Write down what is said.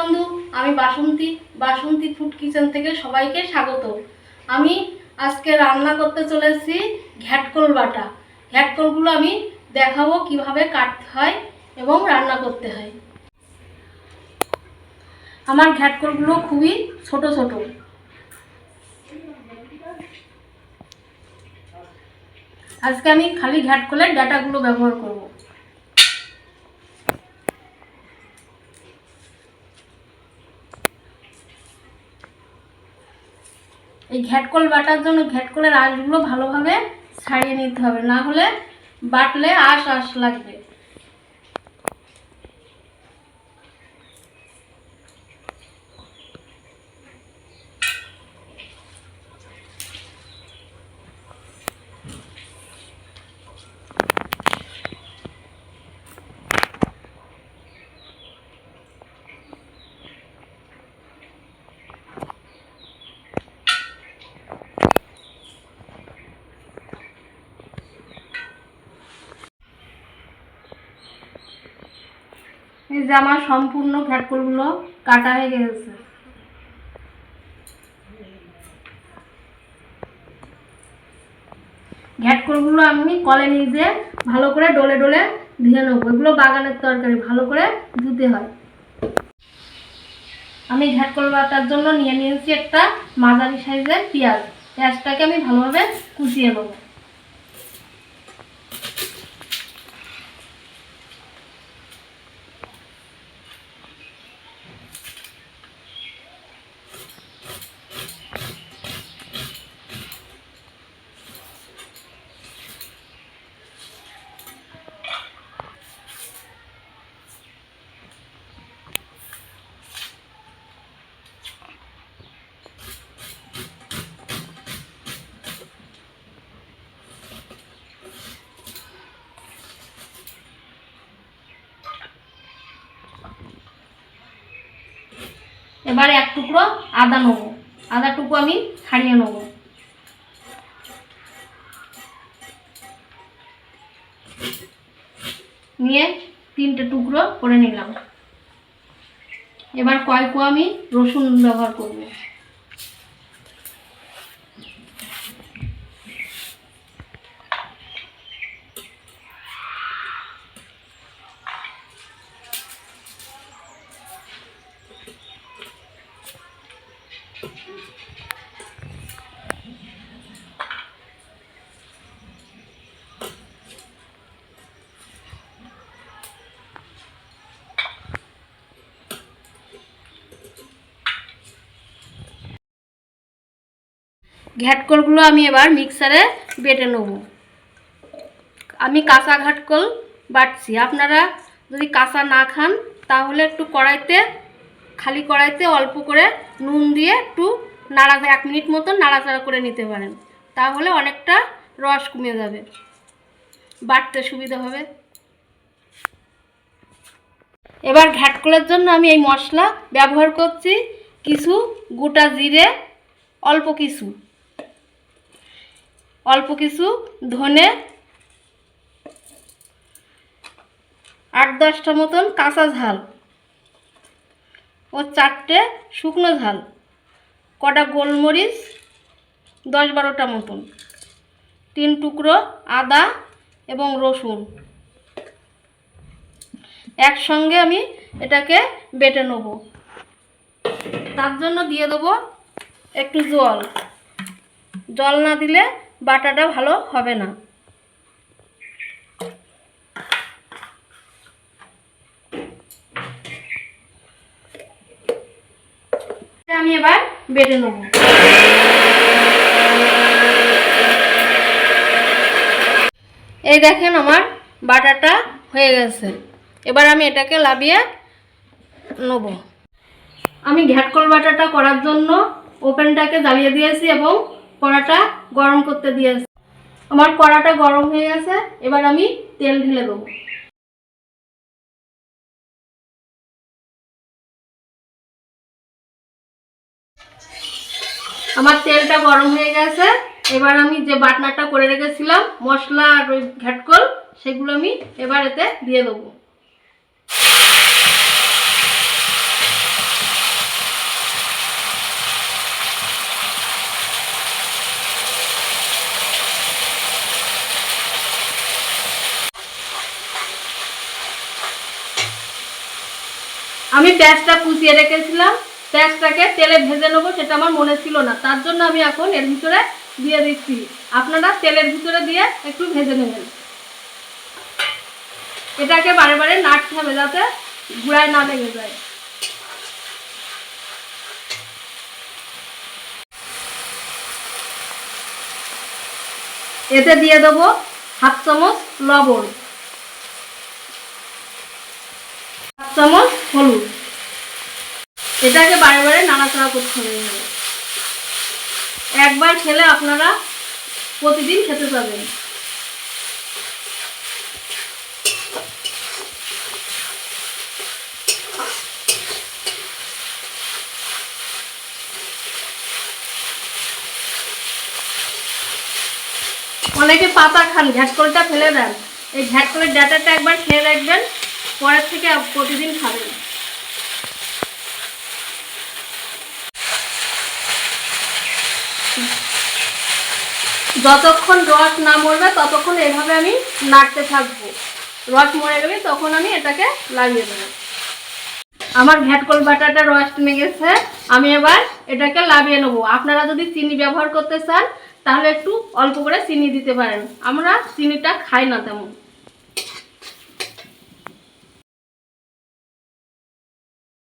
বন্ধু, আমি বাসন্তী food kitchen থেকে সবাইকে স্বাগত। আমি আজকে রান্না করতে চলেছি ঘ্যাটকল বাটা। ঘ্যাটকলগুলো আমি দেখাবো কিভাবে কাটতে হয় এবং রান্না করতে হয়। আমার ঘ্যাটকলগুলো খুবই ছোট ছোট। আজকে আমি খালি ঘ্যাটকলের ডাটাগুলো ব্যবহার করব। এই ঘ্যাটকল বাটার জন্য ঘ্যাটকলের আঁশগুলো ভালোভাবে ছাড়িয়ে নিতে হবে, না হলে বাটলে আঁশ লাগবে। এই যে আমার সম্পূর্ণ ঘ্যাটকলগুলো কাটা হয়ে গেছে। ঘ্যাটকলগুলো আমি কলে নিয়ে যেয়ে ভালো করে ডলে ডলে ধুয়ে নেবো। এগুলো বাগানের তরকারি, ভালো করে ধুতে হয়। আমি ঘ্যাটকল বাটার জন্য নিয়ে নিয়েছি একটা মাঝারি সাইজের পেঁয়াজটাকে আমি ভালোভাবে কুচিয়ে নেবো। এবারে এক টুকরো আদা নেবো। আদাটুকু আমি ছাড়িয়ে নেব। নিয়ে 3টে টুকরো করে নিলাম। এবার কয়েক আমি রসুন ব্যবহার করব। ঘ্যাটকলগুলো আমি এবার মিক্সারে বেটে নেব। আমি কাঁচা ঘ্যাটকল বাটছি। আপনারা যদি কাঁচা না খান তাহলে একটু খালি কড়াইতে অল্প করে নুন দিয়ে একটু 1 মিনিট মতো নাড়াচাড়া করে নিতে পারেন, তাহলে অনেকটা রস কমে যাবে, বাটতে সুবিধা হবে। এবার ঘ্যাটকলের জন্য আমি এই মশলা ব্যবহার করছি। কিছু গোটা জিরে, অল্প কিছু ধনে, 8-10টা মতন কাঁচা ঝাল ও 4টে শুকনো ঝাল, কটা গোলমরিচ 10-12টা মতন, 3 টুকরো আদা এবং রসুন একসঙ্গে আমি এটাকে বেটে নেব। তার জন্য দিয়ে দেবো একটু জল না দিলে বাটাটা ভালো হবে না। আমি এবার বেটে নেব। এই দেখেন আমার বাটাটা হয়ে গেছে। এবার আমি এটাকে লাবিয়ে নেব। আমি ঘ্যাটকল বাটাটা করার জন্য ওভেনটাকে জ্বালিয়ে দিয়েছি এবং কড়াটা গরম করতে দিয়েছি। আমার কড়াটা গরম হয়ে গেছে। এবার আমি তেল ঢেলে দেবো। আমার তেলটা গরম হয়ে গেছে। এবার আমি যে বাটনাটা করে রেখেছিলাম মশলা আর ওই ঘ্যাটকল, সেগুলো আমি এবার এতে দিয়ে দেবো। আমি পেঁয়াজটা কুচিয়ে রেখেছিলাম, পেঁয়াজটাকে তেলে ভেজে নেবো সেটা আমার মনে ছিল না, তার জন্য আমি এখন এর ভিতরে দিয়ে দিচ্ছি। আপনারা তেলের ভিতরে দিয়ে একটু ভেজে নেবেন। এটাকে বারে বারে নাড়তে হবে যাতে গুঁড়ায় না লেগে যায়। এতে দিয়ে দেবো হাফ চামচ লবণ, হাফ চামচ হলুদ। এটাকে বারে বারে নাড়াচাড়া করতে হবে। একবার খেলে আপনারা প্রতিদিন খেতে পাবেন। অনেকে পাতা খান, ঘ্যাটকলটা ফেলে দেন। এই ঘ্যাটকলের ডাটাটা একবার খেয়ে দেখবেন, পরের থেকে প্রতিদিন খাবেন। যতক্ষণ রস না মরবে ততক্ষণ এভাবে আমি নাড়তে থাকবো। রস মরে গেলে তখন আমি এটাকে লাগিয়ে দেবো। আমার ঘ্যাটকল বাটাটা রস টেনে গেছে, আমি এবার এটাকে লাগিয়ে নেবো। আপনারা যদি চিনি ব্যবহার করতে চান তাহলে একটু অল্প করে চিনি দিতে পারেন, আমরা চিনিটা খাই না তেমন।